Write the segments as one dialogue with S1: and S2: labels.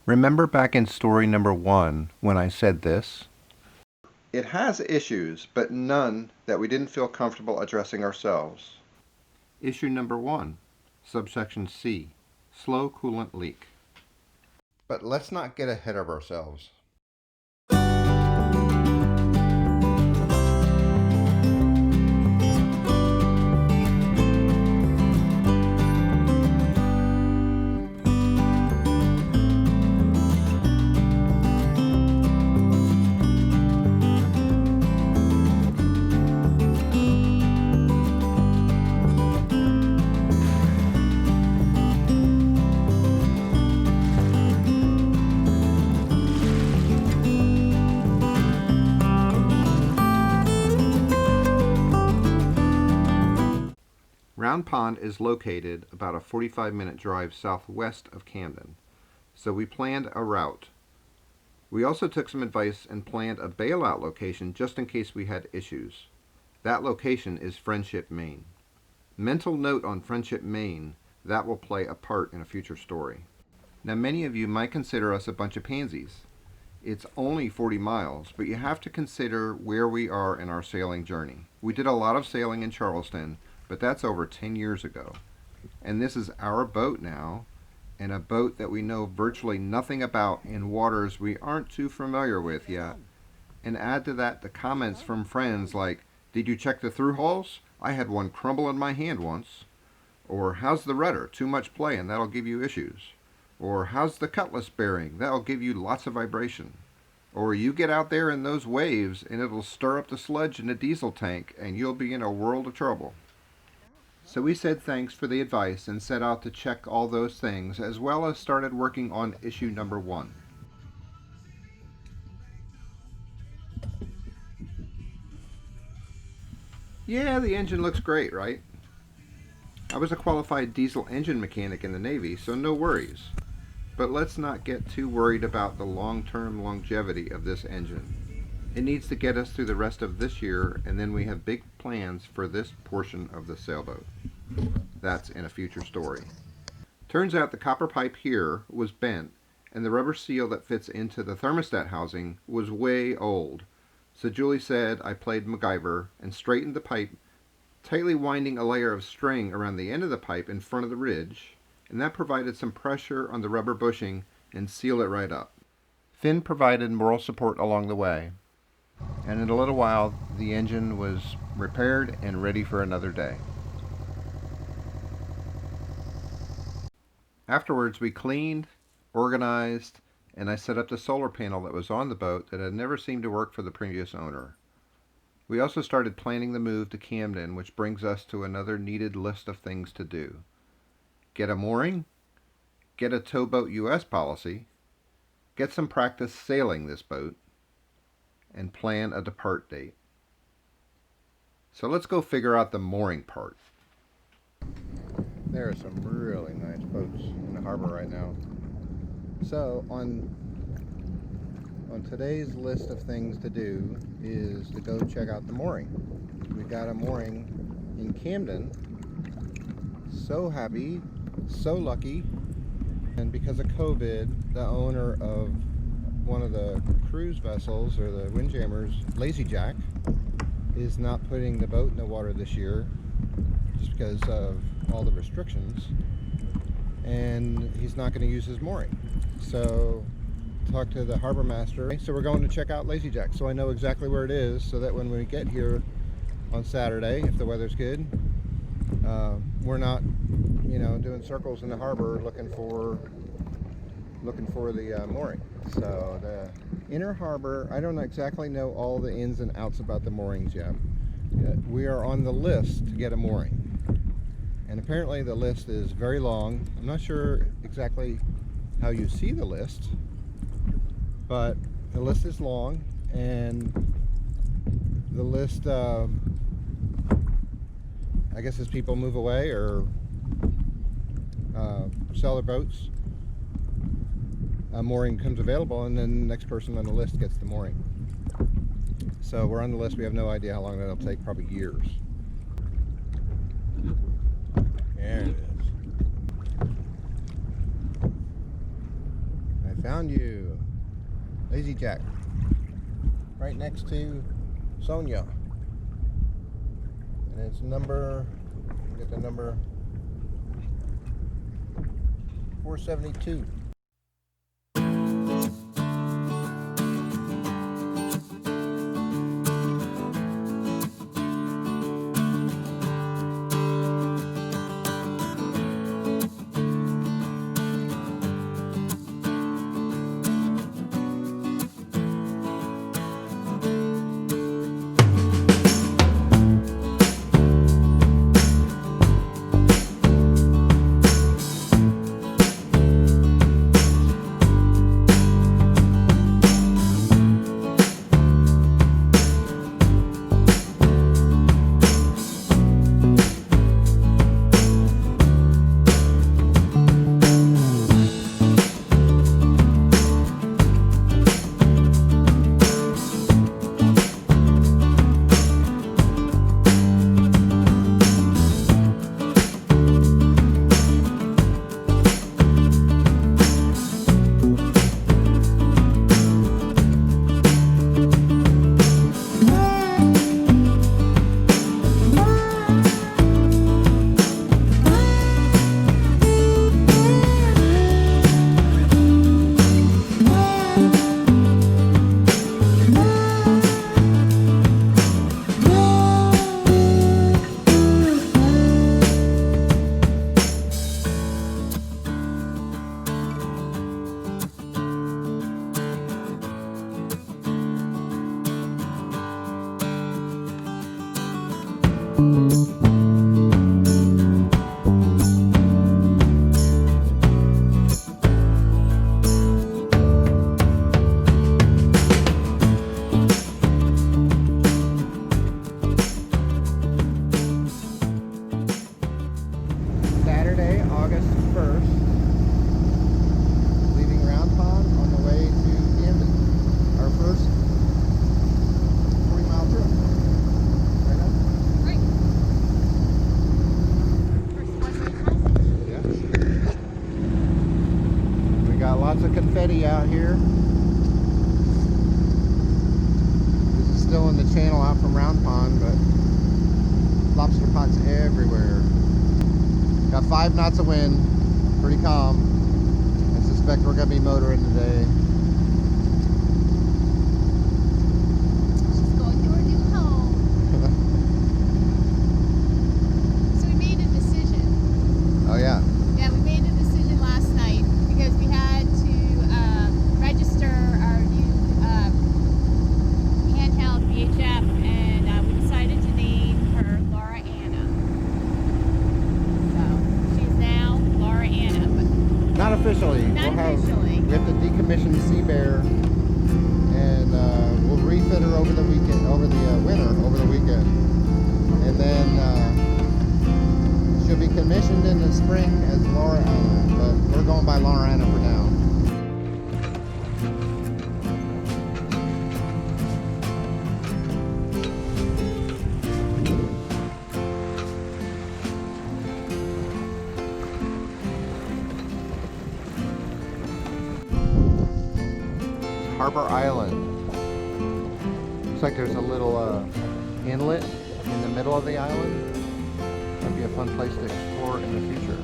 S1: Remember back in story number 1 when I said this?
S2: It has issues, but none that we didn't feel comfortable addressing ourselves.
S1: Issue number 1, subsection C, slow coolant leak. But let's not get ahead of ourselves. Round Pond is located about a 45-minute drive southwest of Camden, so we planned a route. We also took some advice and planned a bailout location just in case we had issues. That location is Friendship, Maine. Mental note on Friendship, Maine, that will play a part in a future story. Now many of you might consider us a bunch of pansies. It's only 40 miles, but you have to consider where we are in our sailing journey. We did a lot of sailing in Charleston, but that's over 10 years ago. And this is our boat now, and a boat that we know virtually nothing about in waters we aren't too familiar with yet. And add to that the comments from friends like, "Did you check the through hulls? I had one crumble in my hand once." Or, "How's the rudder? Too much play and that'll give you issues." Or, "How's the cutlass bearing? That'll give you lots of vibration." Or, "You get out there in those waves and it'll stir up the sludge in the diesel tank and you'll be in a world of trouble." So we said thanks for the advice and set out to check all those things, as well as started working on issue number 1. Yeah, the engine looks great, right? I was a qualified diesel engine mechanic in the Navy, so no worries. But let's not get too worried about the long-term longevity of this engine. It needs to get us through the rest of this year, and then we have big plans for this portion of the sailboat. That's in a future story. Turns out the copper pipe here was bent, and the rubber seal that fits into the thermostat housing was way old. So Julie said I played MacGyver and straightened the pipe, tightly winding a layer of string around the end of the pipe in front of the ridge, and that provided some pressure on the rubber bushing and sealed it right up. Finn provided moral support along the way, and in a little while the engine was repaired and ready for another day. Afterwards we cleaned, organized, and I set up the solar panel that was on the boat that had never seemed to work for the previous owner. We also started planning the move to Camden, which brings us to another needed list of things to do. Get a mooring, get a towboat US policy, get some practice sailing this boat, and plan a depart date. So let's go figure out the mooring part. There are some really nice boats in the harbor right now. So on today's list of things to do is to go check out the mooring. We got a mooring in Camden. So happy, so lucky. And because of COVID, the owner of one of the cruise vessels, or the windjammers, Lazy Jack, is not putting the boat in the water this year just because of all the restrictions, and he's not going to use his mooring. So talked to the harbor master. So we're going to check out Lazy Jack, so I know exactly where it is, so that when we get here on Saturday, if the weather's good, we're not, doing circles in the harbor looking for the mooring. So the inner harbor, I don't exactly know all the ins and outs about the moorings yet. We are on the list to get a mooring, and apparently the list is very long. I'm not sure exactly how you see the list, but the list is long, and the list, I guess, as people move away or sell their boats, a mooring comes available, and then the next person on the list gets the mooring. So we're on the list. We have no idea how long that'll take, probably years. There it is. I Found you. Lazy Jack. Right next to Sonia. And it's number, get the number 472. Saturday, August 1st, leaving Round Pond on the way to Camden. Our first 40-mile trip. Right now?
S3: Right. First one-way passage.
S1: Yeah. We got lots of confetti out here. This is still in the channel out from Round Pond, but lobster pots everywhere. Got 5 knots of wind, pretty calm. I suspect we're going to be motoring today.
S3: She's going to her new home. So we made a decision.
S1: Oh yeah.
S3: Yeah, we made a decision last night because we had to register our new handheld VHF, and we decided to name her Laura Anna. So she's now Laura Anna, but
S1: Not officially.
S3: Not officially.
S1: We have to decommission Sea Bear, and we'll refit her over the weekend, over the weekend, and then she'll be commissioned in the spring as Laura Anna. But we're going by Laura Anna for now. Harbor Island. Looks like there's a little inlet in the middle of the island. That'd be a fun place to explore in the future.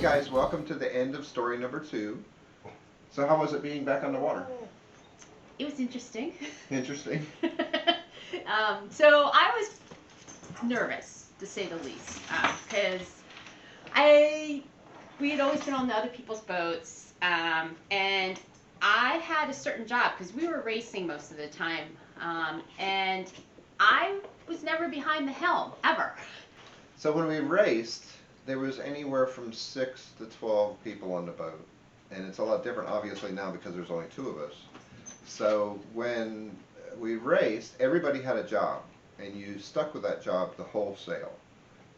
S1: guys, welcome to the end of story number 2. So how was it being back on the water?
S3: It was interesting.
S1: Interesting.
S3: So I was nervous, to say the least, because we had always been on the other people's boats, and I had a certain job because we were racing most of the time, and I was never behind the helm, ever.
S1: So when we raced, there was anywhere from 6 to 12 people on the boat. And it's a lot different, obviously, now because there's only 2 of us. So when we raced, everybody had a job, and you stuck with that job the whole sail.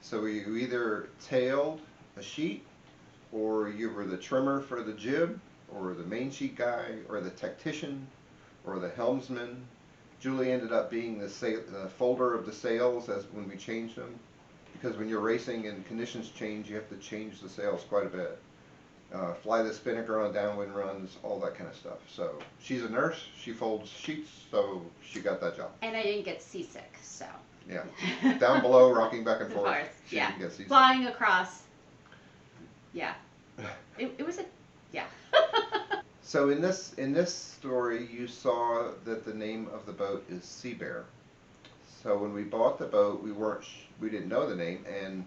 S1: So you either tailed a sheet, or you were the trimmer for the jib, or the main sheet guy, or the tactician, or the helmsman. Julie ended up being the folder of the sails as when we changed them, because when you're racing and conditions change, you have to change the sails quite a bit. Fly the spinnaker on downwind runs, all that kind of stuff. So she's a nurse, she folds sheets, so she got that job.
S3: And I didn't get seasick, so.
S1: Yeah, down below, rocking back and
S3: Of
S1: forth.
S3: course,
S1: She
S3: yeah.
S1: didn't get seasick.
S3: Flying across. Yeah. It was a, yeah.
S1: So in this story, you saw that the name of the boat is Sea Bear. So when we bought the boat, we didn't know the name, and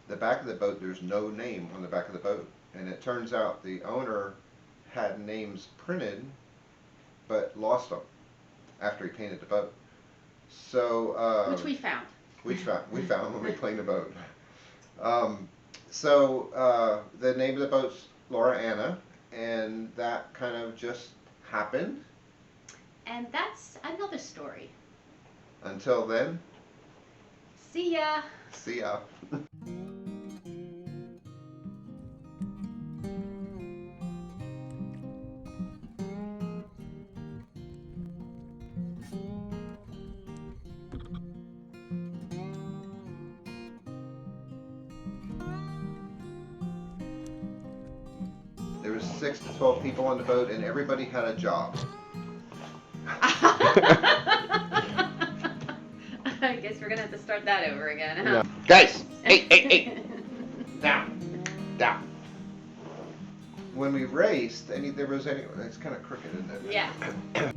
S1: the back of the boat, there's no name on the back of the boat. And it turns out the owner had names printed, but lost them after he painted the boat. So
S3: Which we found.
S1: We found when we cleaned the boat. So the name of the boat's Laura Anna, and that kind of just happened.
S3: And that's another story.
S1: Until then,
S3: See ya.
S1: see ya. There was 6 to 12 people on the boat, and everybody had a job.
S3: I guess we're gonna have to start that over again, huh?
S1: Guys, hey, down. When we raced, it's kind of crooked, isn't it?
S3: Yeah.